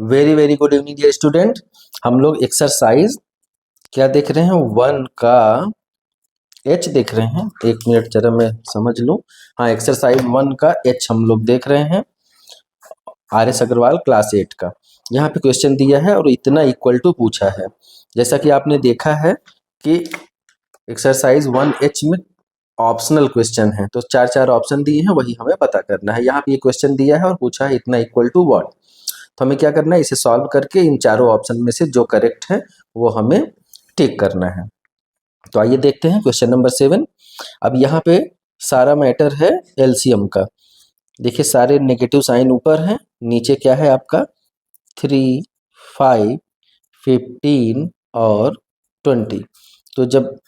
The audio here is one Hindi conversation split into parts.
Very very good evening dear student. हम लोग एक्सरसाइज क्या देख रहे हैं, 1 का एच देख रहे हैं। एक मिनट जरा मैं समझ लूं। हाँ, एक्सरसाइज 1 का एच हम लोग देख रहे हैं, आर एस अग्रवाल क्लास 8 का। यहाँ पे क्वेश्चन दिया है और इतना इक्वल टू पूछा है। जैसा कि आपने देखा है कि एक्सरसाइज 1H में ऑप्शनल क्वेश्चन है, तो चार चार ऑप्शन दिए हैं, वही हमें पता करना है। यहाँ पे ये क्वेश्चन दिया है और पूछा है इतना इक्वल टू व्हाट। तो हमें क्या करना है, इसे सॉल्व करके इन चारों ऑप्शन में से जो करेक्ट है वो हमें टिक करना है। तो आइए देखते हैं क्वेश्चन नंबर 7। अब यहाँ पे सारा मैटर है एलसीएम का। देखिए सारे नेगेटिव साइन ऊपर हैं, नीचे क्या है आपका 3, 5, 15 और 20। तो जब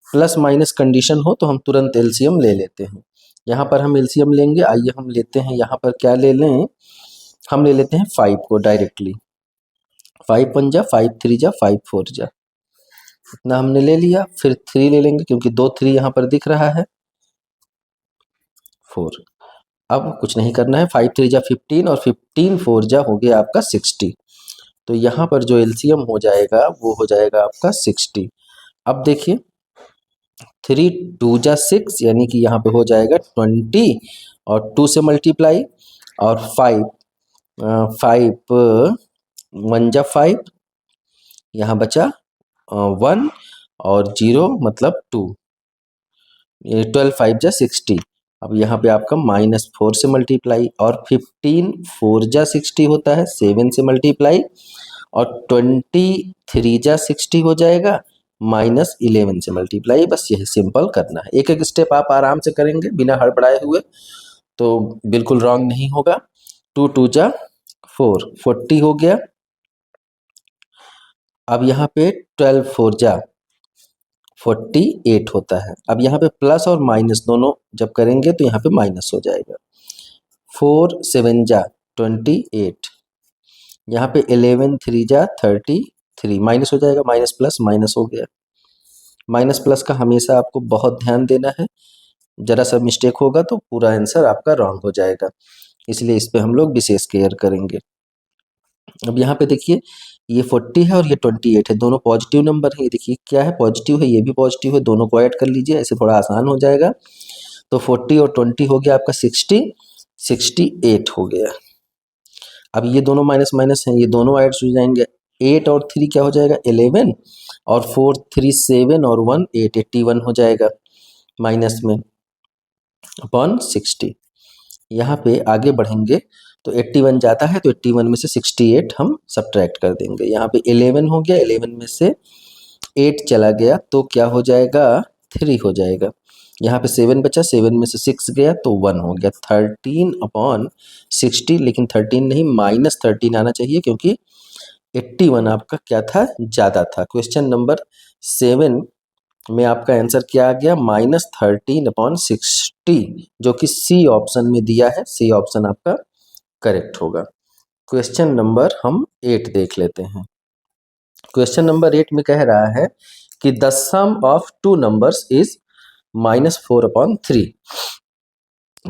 प्लस माइनस कंडीशन हो तो हम तुरंत एलसीएम ले लेते हैं। यहाँ पर हम एलसीएम लेंगे। आइए हम लेते हैं, यहाँ पर क्या ले लें, हम ले लेते हैं 5 को डायरेक्टली। 5 1 जा, 5 3 जा, 5 4 जा, इतना हमने ले लिया। फिर 3 ले लेंगे क्योंकि 2 3 यहाँ पर दिख रहा है, 4। अब कुछ नहीं करना है, 5 3 जा 15 और 15 4 जा हो गया आपका 60। तो यहाँ पर जो एलसीएम हो जाएगा वो हो जाएगा आपका 60। अब देखिए 3 2 जा 6 यानी कि यहाँ पे हो जाएगा 20 और 2 से मल्टीप्लाई, और 5 1 जा 5, यहाँ बचा 1 और 0 मतलब 2, ये 12 5 जा 60। अब यहाँ पे आपका -4 से मल्टीप्लाई, और 15 4 जा 60 होता है, 7 से मल्टीप्लाई, और 23 जा 60 हो जाएगा, -11 से मल्टीप्लाई। बस यही सिंपल करना है। एक एक स्टेप आप आराम से करेंगे बिना हड़बड़ाए हुए तो बिल्कुल रॉन्ग नहीं होगा। 2 2 जा 4, 40 हो गया। अब यहाँ पे 12 4 जा 48 होता है। अब यहाँ पे प्लस और माइनस दोनों जब करेंगे तो यहाँ पे माइनस हो जाएगा। 4 7 जा 28, यहाँ पे 11 3 जा 33, माइनस हो जाएगा, माइनस प्लस माइनस हो गया। माइनस प्लस का हमेशा आपको बहुत ध्यान देना है, जरा सा मिस्टेक होगा तो पूरा आंसर आपका रॉन्ग हो जाएगा, इसलिए इस पे हम लोग विशेष केयर करेंगे। अब यहाँ पे देखिए ये 40 है और ये 28 है, दोनों पॉजिटिव नंबर है। ये देखिए क्या है, पॉजिटिव है, ये भी पॉजिटिव है, दोनों को ऐड कर लीजिए, ऐसे थोड़ा आसान हो जाएगा। तो 40 और 20 हो गया आपका 60, 68 हो गया। अब ये दोनों माइनस माइनस हैं, ये दोनों ऐड हो जाएंगे। 8 और 3 क्या हो जाएगा 11, और 4 3 7 और 1 8, 81 हो जाएगा माइनस में अपॉन 60। यहाँ पे आगे बढ़ेंगे तो 81 जाता है, तो 81 में से 68 हम सब्ट्रैक्ट कर देंगे। यहाँ पे 11 हो गया, 11 में से 8 चला गया तो क्या हो जाएगा 3 हो जाएगा। यहाँ पे 7 बचा, 7 में से 6 गया तो 1 हो गया, 13 अपॉन 60। लेकिन 13 नहीं, -13 आना चाहिए क्योंकि 81 आपका क्या था, ज़्यादा था। क्वेश्चन नंबर 7 में आपका आंसर क्या आ गया, -13 अपॉन 60, जो कि सी ऑप्शन में दिया है। सी ऑप्शन आपका करेक्ट होगा। क्वेश्चन नंबर हम 8 देख लेते हैं। क्वेश्चन नंबर 8 में कह रहा है कि the sum of two numbers is -4 upon 3।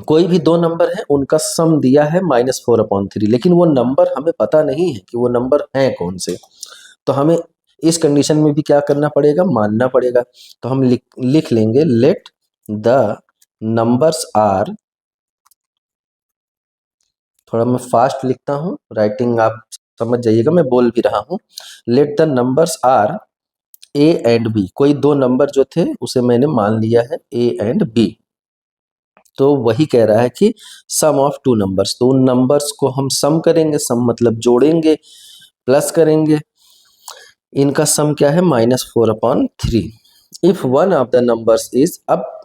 कोई भी दो नंबर है, उनका सम दिया है -4 अपॉन 3, लेकिन वो नंबर हमें पता नहीं है कि वो नंबर हैं कौन से। तो हमें इस कंडीशन में भी क्या करना पड़ेगा, मानना पड़ेगा। तो हम लिख लेंगे लेट द नंबर्स आर, थोड़ा मैं फास्ट लिखता हूँ, राइटिंग आप समझ जाइएगा, मैं बोल भी रहा हूँ। Let the numbers are A and B. कोई दो नंबर जो थे उसे मैंने मान लिया है ए एंड बी। तो वही कह रहा है कि सम ऑफ टू नंबर्स, तो उन नंबर्स को हम सम करेंगे, सम मतलब जोड़ेंगे, प्लस करेंगे। इनका सम क्या है, -4 upon 3। If one of the numbers is, अब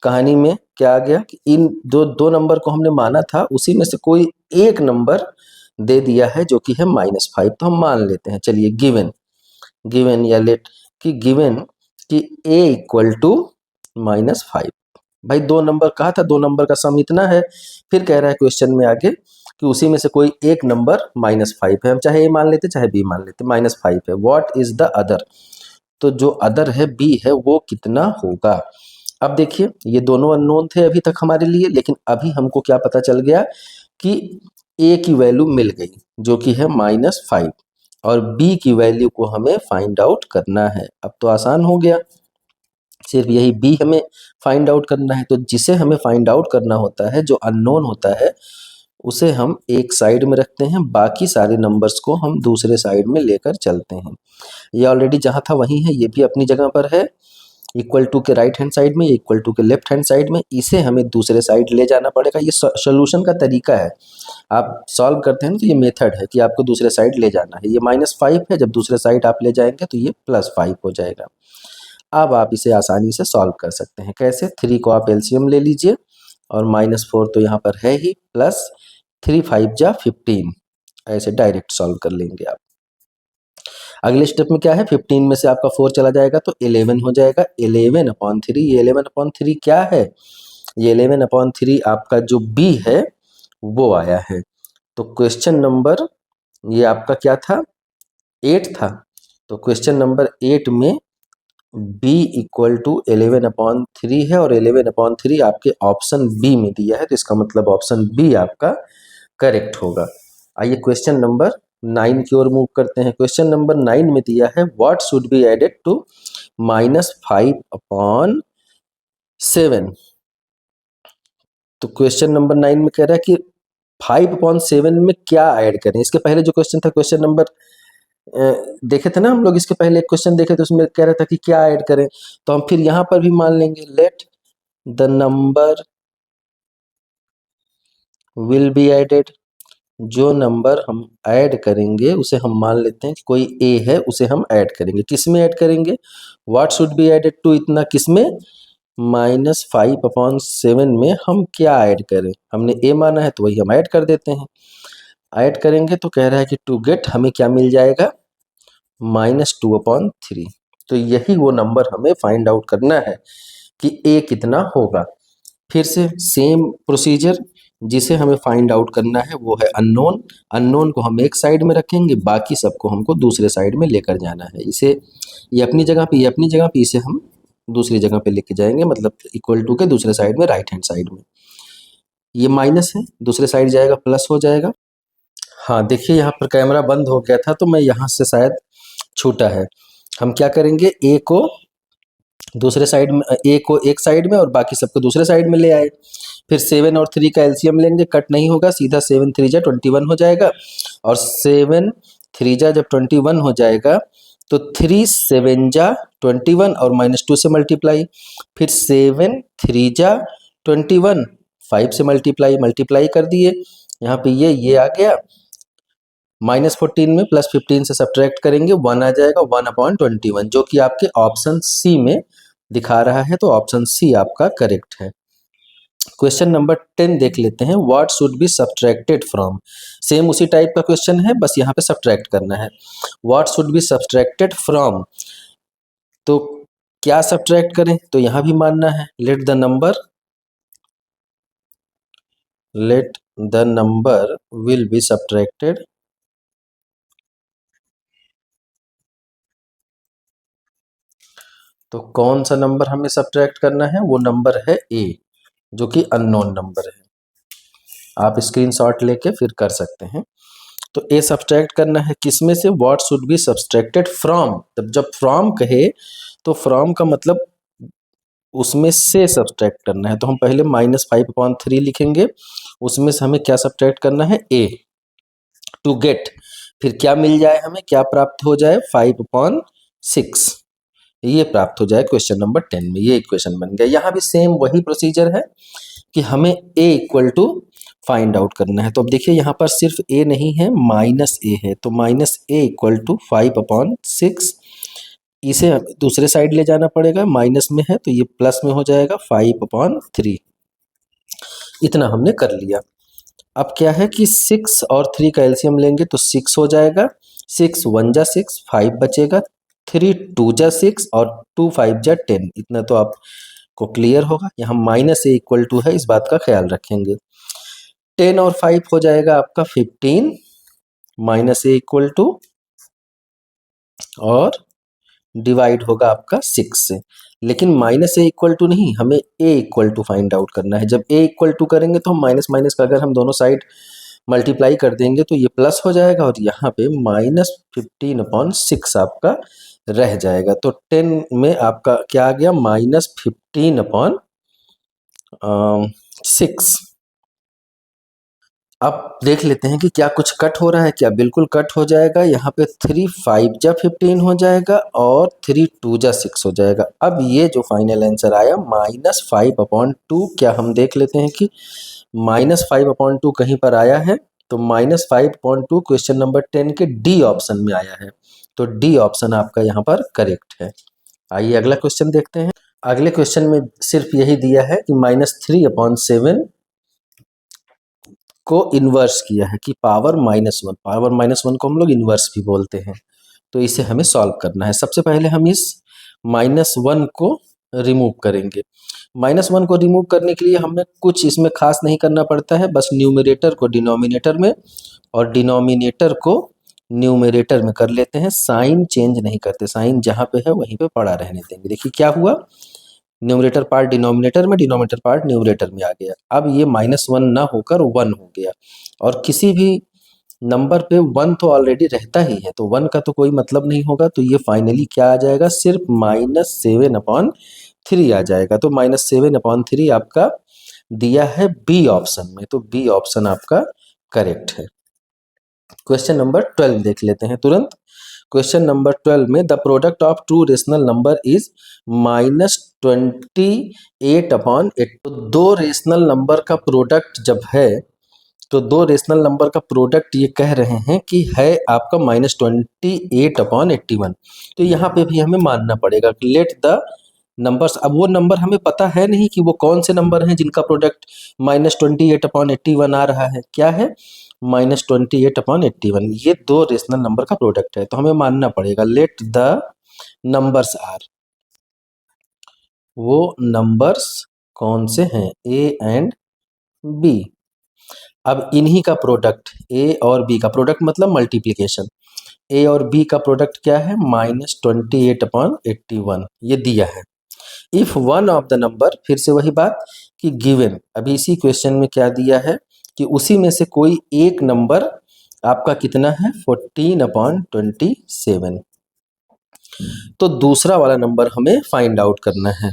कहानी में क्या आ गया कि इन दो नंबर को हमने माना था, उसी में से कोई एक नंबर दे दिया है जो कि है -5। तो हम मान लेते हैं, चलिए गिवन या लेट कि गिवन कि a इक्वल टू -5। भाई दो नंबर कहा था, दो नंबर का सम इतना है। फिर कह रहा है क्वेश्चन में आगे कि उसी में से कोई एक नंबर -5 है। हम चाहे a मान लेते चाहे b मान लेते, -5 है। व्हाट इज द अदर, तो जो अदर है b है वो कितना होगा। अब देखिए ये दोनों अननोन थे अभी तक हमारे लिए, लेकिन अभी हमको क्या पता चल गया कि ए की वैल्यू मिल गई जो कि है -5 और बी की वैल्यू को हमें फाइंड आउट करना है। अब तो आसान हो गया, सिर्फ यही बी हमें फाइंड आउट करना है। तो जिसे हमें फाइंड आउट करना होता है, जो अननोन होता है, उसे हम एक साइड में रखते हैं, बाकी सारे नंबर्स को हम दूसरे साइड में लेकर चलते हैं। ये ऑलरेडी जहाँ था वहीं है, ये भी अपनी जगह पर है, इक्वल टू के राइट हैंड साइड में, इक्वल टू के लेफ्ट हैंड साइड में। इसे हमें दूसरे साइड ले जाना पड़ेगा। ये सोल्यूशन का तरीका है। आप सॉल्व करते हैं तो ये मेथड है कि आपको दूसरे साइड ले जाना है। ये -5 है, जब दूसरे साइड आप ले जाएंगे तो ये +5 हो जाएगा। अब आप इसे आसानी से सॉल्व कर सकते हैं। कैसे? 3 को आप एलसीएम ले लीजिए और -4 तो यहाँ पर है ही, प्लस 3 5 जा 15, ऐसे डायरेक्ट सॉल्व कर लेंगे आप। अगले स्टेप में क्या है, 15 में से आपका 4 चला जाएगा तो 11 हो जाएगा। 11/3, ये 11/3 क्या है? ये 11/3 आपका जो बी है वो आया है। तो क्वेश्चन नंबर ये आपका क्या था, 8 था। तो क्वेश्चन नंबर 8 में b इक्वल टू 11/3 है और 11/3 आपके ऑप्शन बी में दिया है, तो इसका मतलब ऑप्शन बी आपका करेक्ट होगा। आइए क्वेश्चन नंबर 9 की ओर मूव करते हैं। क्वेश्चन नंबर 9 में दिया है what should be added to -5/7। तो क्वेश्चन नंबर 9 में कह रहा है कि 5/7 में क्या ऐड करें। इसके पहले जो क्वेश्चन था, क्वेश्चन नंबर देखे थे ना हम लोग, इसके पहले एक क्वेश्चन देखे थे, उसमें कह रहा था कि क्या ऐड करें। तो हम फिर यहाँ पर भी मान लेंगे let the number will be added. जो नंबर हम ऐड करेंगे उसे हम मान लेते हैं कि कोई ए है, उसे हम ऐड करेंगे। किस में ऐड करेंगे? What should be added to, इतना किस में? -5/7 में हम क्या ऐड करें? हमने ए माना है तो वही हम ऐड कर देते हैं। ऐड करेंगे तो कह रहा है कि टू गेट, हमें क्या मिल जाएगा? -2/3। तो यही वो नंबर हमें फाइंड आउट करना है कि ए कितना होगा। फिर से सेम प्रोसीजर, जिसे हमें फाइंड आउट करना है वो है अननोन। अननोन को हम एक साइड में रखेंगे, बाकी सबको हमको दूसरे साइड में लेकर जाना है। इसे ये अपनी जगह पे, ये अपनी जगह पे, इसे हम दूसरी जगह पे लेके जाएंगे, मतलब इक्वल टू के दूसरे साइड में, राइट हैंड साइड में। ये माइनस है, दूसरे साइड जाएगा प्लस हो जाएगा। हाँ देखिए, यहाँ पर कैमरा बंद हो गया था तो मैं यहाँ से शायद छूटा है। हम क्या करेंगे, ए को दूसरे साइड में, ए को एक साइड में और बाकी सबको दूसरे साइड में ले आए। फिर 7 और 3 का एलसीएम लेंगे, कट नहीं होगा, सीधा 7 3 जा 21 हो जाएगा। और 7 3 जा जब 21 हो जाएगा तो 3 7 जा 21 और -2 से मल्टीप्लाई। फिर 7 3 जा 21, 5 से मल्टीप्लाई कर दिए। यहाँ पे ये आ गया। -14 में +15 से सब्ट्रैक्ट करेंगे, 1 आ जाएगा, 1/21, जो कि आपके ऑप्शन सी में दिखा रहा है। तो ऑप्शन सी आपका करेक्ट है। क्वेश्चन नंबर 10 देख लेते हैं। What should be subtracted from. Same उसी टाइप का क्वेश्चन है, बस यहाँ पे सब्ट्रैक्ट करना है। What should be subtracted from, तो क्या सब्ट्रैक्ट करें? तो यहाँ भी मानना है late the number will be subtracted तो कौन सा नंबर हमें सब्ट्रैक्ट करना है? वो नंबर है ए, जो कि अननोन नंबर है। आप स्क्रीनशॉट लेके फिर कर सकते हैं। तो ए सब्ट्रैक्ट करना है किसमें से? What should be subtracted from. तब जब फ्रॉम कहे तो फ्रॉम का मतलब उसमें से सब्ट्रैक्ट करना है। तो हम पहले -5/3 लिखेंगे, उसमें से हमें क्या सब्ट्रैक्ट करना है? ए। टू गेट, फिर क्या मिल जाए हमें, क्या प्राप्त हो जाए? 5/6, ये प्राप्त हो जाए क्वेश्चन नंबर 10 में। ये इक्वेशन बन गया। यहाँ भी सेम वही प्रोसीजर है कि हमें ए इक्वल टू फाइंड आउट करना है। तो अब देखिए, यहाँ पर सिर्फ ए नहीं है, -a है। तो -a इक्वल टू 5/6, इसे दूसरे साइड ले जाना पड़ेगा, माइनस में है तो ये प्लस में हो जाएगा, 5/3। इतना हमने कर लिया। अब क्या है कि 6 और 3 का एलसीएम लेंगे तो 6 हो जाएगा। 6 1 जा 6, 5 बचेगा। 3 2 जा 6 और 2 5 जा 10। इतना तो आपको क्लियर होगा। यहाँ -a इक्वल टू है, इस बात का ख्याल रखेंगे। 10 और 5 हो जाएगा आपका 15, -a इक्वल टू, और डिवाइड होगा आपका 6 से। लेकिन -a इक्वल टू नहीं, हमें a equal to find out करना है। जब a इक्वल टू करेंगे तो हम माइनस माइनस का अगर हम दोनों साइड मल्टीप्लाई कर देंगे तो ये प्लस हो जाएगा और यहाँ पे -15/6 आपका रह जाएगा। तो 10 में आपका क्या आ गया, -15/6। अब देख लेते हैं कि क्या कुछ कट हो रहा है क्या। बिल्कुल कट हो जाएगा। यहाँ पे 3 5 जा 15 हो जाएगा और 3 2 जा 6 हो जाएगा। अब ये जो फाइनल आंसर आया -5/2, क्या हम देख लेते हैं कि -5/2 कहीं पर आया है। तो -5/2 क्वेश्चन नंबर 10 के डी ऑप्शन में आया है। तो डी ऑप्शन आपका यहाँ पर करेक्ट है। आइए अगला क्वेश्चन देखते हैं। अगले क्वेश्चन में सिर्फ यही दिया है कि -3/7 को इन्वर्स किया है कि पावर -1 को हम लोग इन्वर्स भी बोलते हैं। तो इसे हमें सॉल्व करना है। सबसे पहले हम इस -1 को रिमूव करेंगे। -1 को रिमूव करने के लिए हमें कुछ इसमें खास नहीं करना पड़ता है, बस न्यूमरेटर को डिनोमिनेटर में और डिनोमिनेटर को न्यूमरेटर में कर लेते हैं। साइन चेंज नहीं करते, साइन जहाँ पे है वहीं पे पड़ा रहने देंगे। देखिए क्या हुआ, न्यूमरेटर पार्ट डिनोमिनेटर में, डिनोमिनेटर पार्ट न्यूमरेटर में आ गया। अब ये -1 ना होकर 1 हो गया और किसी भी नंबर पे 1 तो ऑलरेडी रहता ही है, तो 1 का तो कोई मतलब नहीं होगा। तो ये फाइनली क्या आ जाएगा, सिर्फ -7/3 आ जाएगा। तो -7/3 आपका दिया है बी ऑप्शन में। तो बी ऑप्शन आपका करेक्ट है। क्वेश्चन नंबर 12 देख लेते हैं तुरंत। क्वेश्चन नंबर 12 में the product of two rational number is -28/8। तो दो रेशनल नंबर का प्रोडक्ट जब है, तो दो रेशनल नंबर का प्रोडक्ट ये कह रहे हैं कि है आपका -28/81। तो यहाँ पे भी हमें मानना पड़ेगा कि लेट द नंबर्स। अब वो नंबर हमें पता है नहीं कि वो कौन से नंबर हैं जिनका प्रोडक्ट -28/81 आ रहा है। क्या है, -28/81। ये दो रेशनल नंबर का प्रोडक्ट है, तो हमें मानना पड़ेगा लेट द नंबर्स आर। वो नंबर्स कौन से हैं, ए एंड बी। अब इन्हीं का प्रोडक्ट, ए और बी का प्रोडक्ट मतलब मल्टीप्लिकेशन। ए और बी का प्रोडक्ट क्या है, -28/81 ये दिया है। If one of the number, फिर से वही बात कि गिवन, अभी इसी क्वेश्चन में क्या दिया है कि उसी में से कोई एक नंबर आपका कितना है, 14/27। तो दूसरा वाला नंबर हमें फाइंड आउट करना है।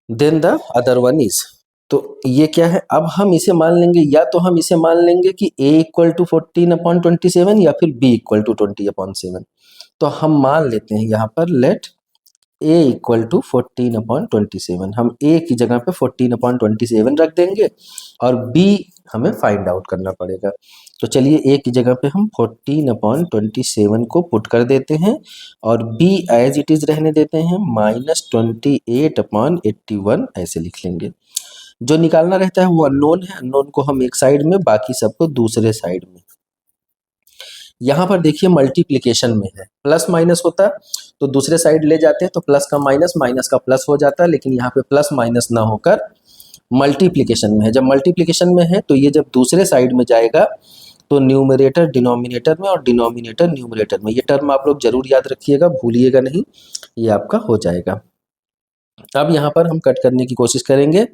Then the other one is, तो ये क्या है, अब हम इसे मान लेंगे, या तो हम इसे मान लेंगे कि a = 14/27 या फिर b = 20/7। तो हम मान लेते हैं यहाँ पर लेट a = 14/27। हम a की जगह पे 14/27 रख देंगे और b हमें फाइंड आउट करना पड़ेगा। तो चलिए a की जगह पे हम 14/27 को पुट कर देते हैं और b एज इट इज रहने देते हैं, -28/81 ऐसे लिख लेंगे। जो निकालना रहता है वो अननोन है, अननोन को हम एक साइड में, बाकी सबको दूसरे साइड में। यहाँ पर देखिए मल्टीप्लिकेशन में है, प्लस माइनस होता तो दूसरे साइड ले जाते तो प्लस का माइनस, माइनस का प्लस हो जाता, लेकिन यहाँ पे प्लस माइनस ना होकर मल्टीप्लिकेशन में है। जब मल्टीप्लिकेशन में है तो ये जब दूसरे साइड में जाएगा तो न्यूमरेटर डिनोमिनेटर में और डिनोमिनेटर न्यूमरेटर में। ये टर्म आप लोग जरूर याद रखिएगा, भूलिएगा नहीं, ये आपका हो जाएगा। अब यहाँ पर हम कट करने की कोशिश करेंगे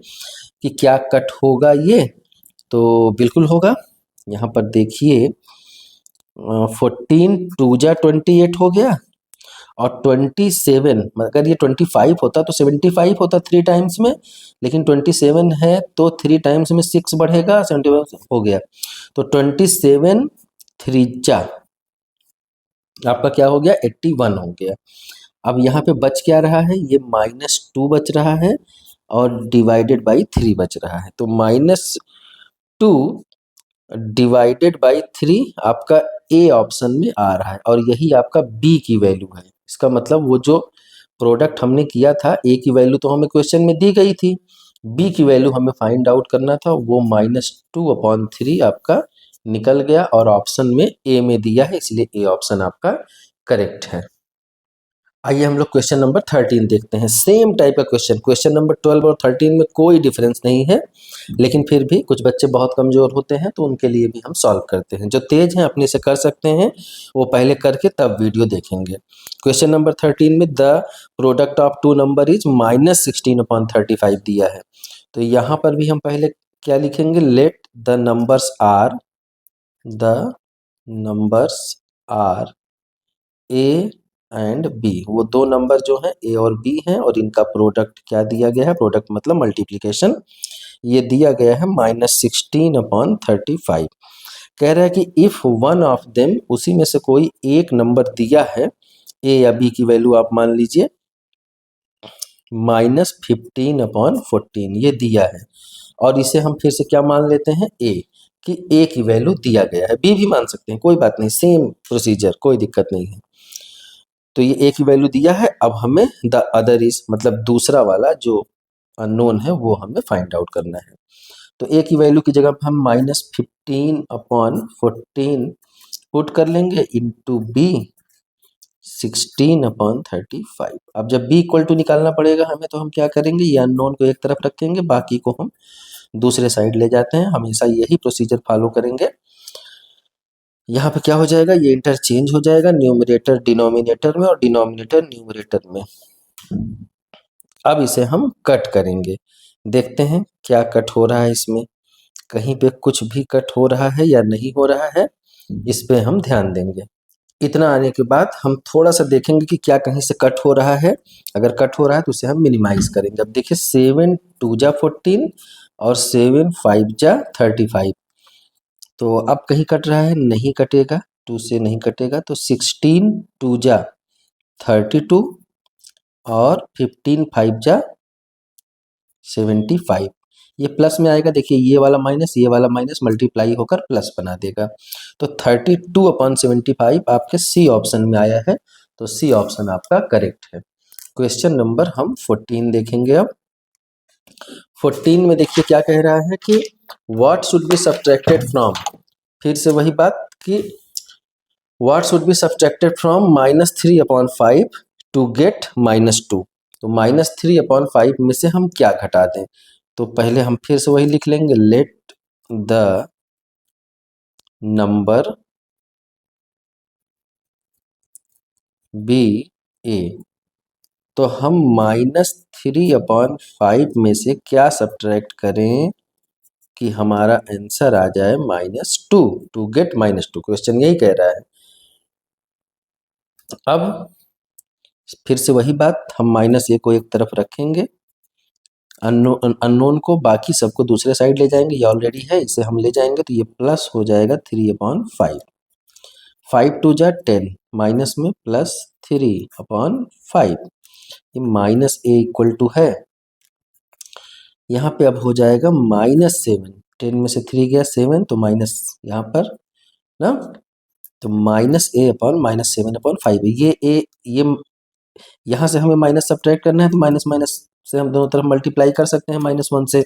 कि क्या कट होगा ये, तो बिल्कुल होगा। यहाँ पर देखिए 14 2 जा 28 हो गया और 27, अगर ये 25 होता तो 75 होता 3 टाइम्स में, लेकिन 27 है तो 3 टाइम्स में 6 बढ़ेगा, 75 हो गया। तो 27 3 जा आपका क्या हो गया, 81 हो गया। अब यहाँ पे बच क्या रहा है, ये -2 बच रहा है और डिवाइडेड बाई 3 बच रहा है। तो -2 डिवाइडेड बाई 3 आपका ए ऑप्शन में आ रहा है और यही आपका बी की वैल्यू है। इसका मतलब वो जो प्रोडक्ट हमने किया था, ए की वैल्यू तो हमें क्वेश्चन में दी गई थी, बी की वैल्यू हमें फाइंड आउट करना था, वो -2/3 आपका निकल गया और ऑप्शन में ए में दिया है, इसलिए ए ऑप्शन आपका करेक्ट है। आइए हम लोग क्वेश्चन नंबर 13 देखते हैं। सेम टाइप का क्वेश्चन, क्वेश्चन नंबर 12 और 13 में कोई डिफरेंस नहीं है, लेकिन फिर भी कुछ बच्चे बहुत कमजोर होते हैं तो उनके लिए भी हम सॉल्व करते हैं। जो तेज हैं अपने से कर सकते हैं, वो पहले करके तब वीडियो देखेंगे। क्वेश्चन नंबर 13 में the product of two number is -16/35 दिया है। तो यहाँ पर भी हम पहले क्या लिखेंगे, let the numbers are A and B, वो दो नंबर जो हैं ए और बी हैं और इनका प्रोडक्ट क्या दिया गया है, प्रोडक्ट मतलब मल्टीप्लिकेशन, ये दिया गया है -16/35। कह रहा है कि इफ वन ऑफ देम, उसी में से कोई एक नंबर दिया है, ए या बी की वैल्यू आप मान लीजिए -15/14 ये दिया है, और इसे हम फिर से क्या मान लेते हैं ए, कि ए की वैल्यू दिया गया है, बी भी मान सकते हैं कोई बात नहीं, सेम प्रोसीजर, कोई दिक्कत नहीं है। तो ये ए की वैल्यू दिया है, अब हमें द अदर इज मतलब दूसरा वाला जो अननोन है वो हमें फाइंड आउट करना है। तो ए की वैल्यू की जगह हम -15/14 पुट कर लेंगे इंटू बी 16/35। अब जब b इक्वल टू निकालना पड़ेगा हमें, तो हम क्या करेंगे, ये अननोन को एक तरफ रखेंगे, बाकी को हम दूसरे साइड ले जाते हैं, हमेशा यही प्रोसीजर फॉलो करेंगे। यहाँ पे क्या हो जाएगा, ये इंटरचेंज हो जाएगा, न्यूमरेटर डिनोमिनेटर में और डिनोमिनेटर न्यूमरेटर में। अब इसे हम कट करेंगे, देखते हैं क्या कट हो रहा है इसमें, कहीं पे कुछ भी कट हो रहा है या नहीं हो रहा है, इस पे हम ध्यान देंगे। इतना आने के बाद हम थोड़ा सा देखेंगे कि क्या कहीं से कट हो रहा है, अगर कट हो रहा है तो उसे हम मिनिमाइज करेंगे। अब देखिए 7 2 जा 14 और 7 5 जा 35, तो अब कहीं कट रहा है, नहीं कटेगा, 2 से नहीं कटेगा, तो 16 2 जा 32 और 15 5 जा 75, ये प्लस में आएगा, देखिए ये वाला माइनस मल्टीप्लाई होकर प्लस बना देगा। तो 32/75 आपके सी ऑप्शन में आया है, तो सी ऑप्शन आपका करेक्ट है। क्वेश्चन नंबर हम 14 देखेंगे। अब 14 में देखिए क्या कह रहा है कि what should be subtracted from, फिर से वही बात कि what should be subtracted from -3/5 to get -2। तो -3/5 में से हम क्या घटा दें, तो पहले हम फिर से वही लिख लेंगे, लेट द नंबर बी ए। तो हम -3/5 में से क्या सब्ट्रैक्ट करें कि हमारा आंसर आ जाए -2, टू गेट -2, क्वेश्चन यही कह रहा है। अब फिर से वही बात, हम -a को एक तरफ रखेंगे, अननोन को, बाकी सबको दूसरे साइड ले जाएंगे, ये ऑलरेडी है, इसे हम ले जाएंगे तो ये प्लस हो जाएगा 3/5, 5 2 जा 10, माइनस में प्लस 3/5, ये -a इक्वल टू है, यहाँ पे अब हो जाएगा -7, 10 में से 3 गया 7, तो माइनस यहाँ पर ना, तो -a/-7/5, ये a, ये यहाँ से हमें माइनस सब्ट्रैक्ट करना है, तो माइनस माइनस से हम दोनों तरफ मल्टीप्लाई कर सकते हैं -1 से,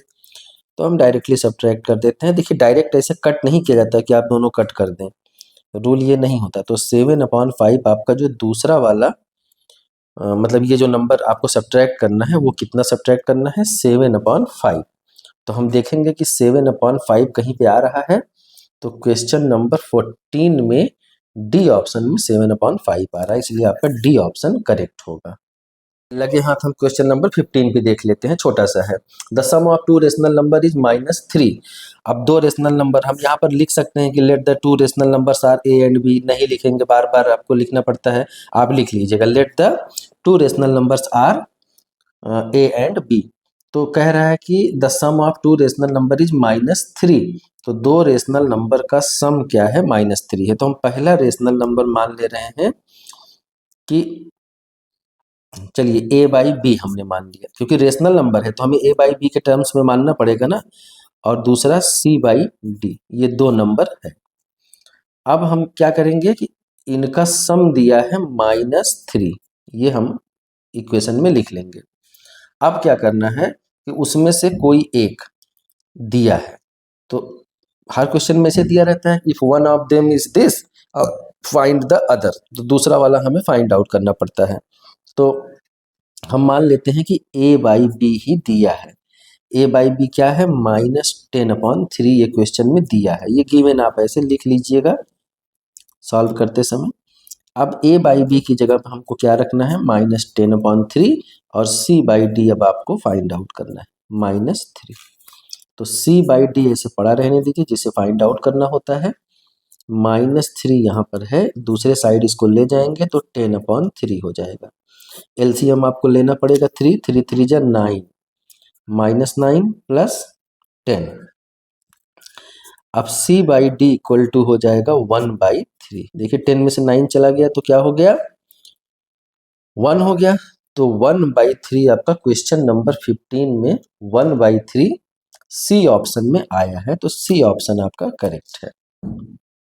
तो हम डायरेक्टली सब्ट्रैक्ट कर देते हैं। देखिए डायरेक्ट ऐसे कट नहीं किया जाता कि आप दोनों कट कर दें, रूल ये नहीं होता। तो 7/5 आपका जो दूसरा वाला मतलब ये जो नंबर आपको सब्ट्रैक्ट करना है, वो कितना सब्ट्रैक्ट करना है, 7/5। तो हम देखेंगे कि 7/5 कहीं पे आ रहा है, तो क्वेश्चन नंबर 14 में डी ऑप्शन में 7/5 आ रहा है, इसलिए आपका डी ऑप्शन करेक्ट होगा। लगे हाथ हम क्वेश्चन नंबर 15 भी देख लेते हैं, छोटा सा है। The sum of two rational number is -3। अब दो रेशनल नंबर हम यहाँ पर लिख सकते हैं कि let the two rational numbers are A and B, नहीं लिखेंगे, बार बार आपको लिखना पड़ता है, आप लिख लीजिएगा let the two rational numbers are A and B. तो कह रहा है कि the sum of two rational number is -3, तो दो रेशनल नंबर का सम क्या है, -3 है। तो हम पहला रेशनल नंबर मान ले रहे हैं कि, चलिए a/b हमने मान लिया, क्योंकि रेशनल नंबर है तो हमें a/b के टर्म्स में मानना पड़ेगा ना, और दूसरा c/d, ये दो नंबर है। अब हम क्या करेंगे कि इनका सम दिया है -3, ये हम इक्वेशन में लिख लेंगे। अब क्या करना है कि उसमें से कोई एक दिया है, तो हर क्वेश्चन में से दिया रहता है, if one of them is this find the other, तो दूसरा वाला हमें फाइंड आउट करना पड़ता है। तो हम मान लेते हैं कि a/b ही दिया है, a/b क्या है, -10/3, ये क्वेश्चन में दिया है, ये गिवन आप ऐसे लिख लीजिएगा सॉल्व करते समय। अब a/b की जगह पर हमको क्या रखना है, -10/3, और c/d अब आपको फाइंड आउट करना है -3। तो c बाई डी ऐसे पड़ा रहने दीजिए, जिसे फाइंड आउट करना होता है। -3 यहाँ पर है, दूसरे साइड इसको ले जाएंगे तो 10/3 हो जाएगा। एलसीएम आपको लेना पड़ेगा 3, 3 3 जा 9, -9 प्लस 10। अब c by D equal to हो जाएगा 1/3। देखिए 10 में से 9 चला गया तो क्या हो गया, 1 हो गया। तो 1/3 आपका क्वेश्चन नंबर 15 में 1/3 सी ऑप्शन में आया है, तो सी ऑप्शन आपका करेक्ट है।